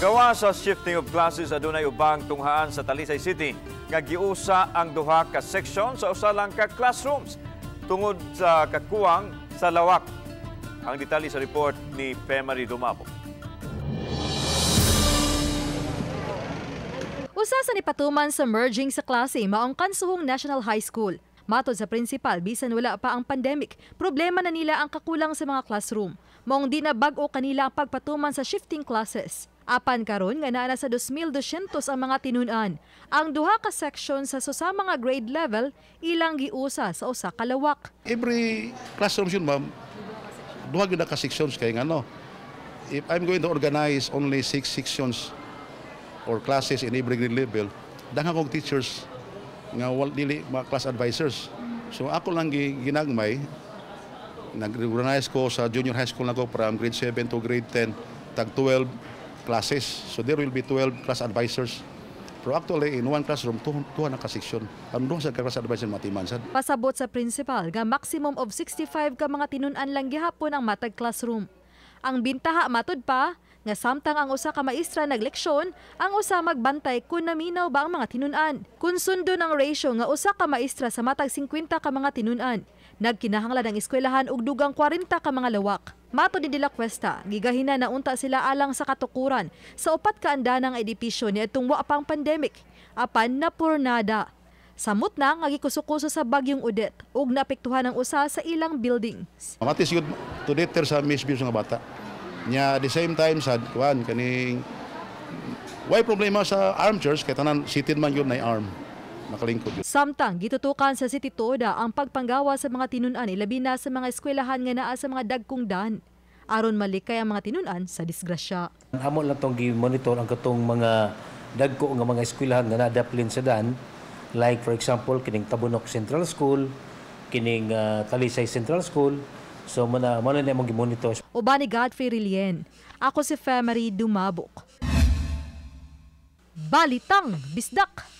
Gawa sa shifting of classes adunay ubang tunghaan sa Talisay City nga giusa ang duha ka section sa usa lang ka classrooms tungod sa kakuwang sa lawak. Ang detalye sa report ni Pemari Dumabo. Usa sa nipatuman sa merging sa klase maong Kansuhong National High School. Matod sa principal, bisan wala pa ang pandemic, problema na nila ang kakulang sa mga classroom. Maong di na bag-o kanila ang pagpatuman sa shifting classes. Apan karon nga naa sa 2,200 ang mga tinunan. Ang duha ka section sa mga grade level ilang giusa sa usa ka lawak. Every classroom yun, ma'am, duha gyud ka sections kay ngano. If I'm going to organize only 6 sections or classes in every grade level, daghan kog teachers nga dili mga class advisors. So ako lang ginagmay, nag-organize ko sa junior high school nako from grade 7 to grade 10, tag 12 classes. So there will be 12 class advisors. Pero actually, in one classroom, tuha na ka-section. Ang duha sa class advisor matimansad. Pasabot sa principal, nga maximum of 65 ka mga tinunan lang gihapon ang matag classroom. Ang bintaha matod pa, nga samtang ang usa ka maestra nagleksyon, ang usa magbantay kung naminaw ba ang mga tinunan. Kung sundo ng ratio nga usa ka maestra sa matag 50 ka mga tinunan, nagkinahanglan ang eskwelahan og dugang 40 ka mga lawak. Matod ni De La Cuesta, gigahina na unta sila alang sa katukuran sa upat ka andanang edipisyo ni atong wa pang pandemic. Apan na purnada. Samot na nga gikusukuso sa bagyong Odette ug naapektuhan ang usa sa ilang buildings. Matis yun to deter sa misbuse nga bata. Nya at the same time sa kuan kaning why problema sa armchairs kay tanan sitin man yun na arm. Nakalingkod yun. Samtang gitutukan sa City Toda ang pagpanggawa sa mga tinunan ilabi na sa mga eskwelahan nga naa sa mga dagkong daan aron malikay ang mga tinunan sa disgrasya. Amo lang tong gi-monitor ang katong mga dagko nga mga eskwelahan nga nadaplin sa daan, like for example kining Tabunok Central School, kining Talisay Central School. So mana na imong gi-monitor. Uban ni Godfrey Rilien. Ako si Pemari Dumabok. Balitang Bisdak.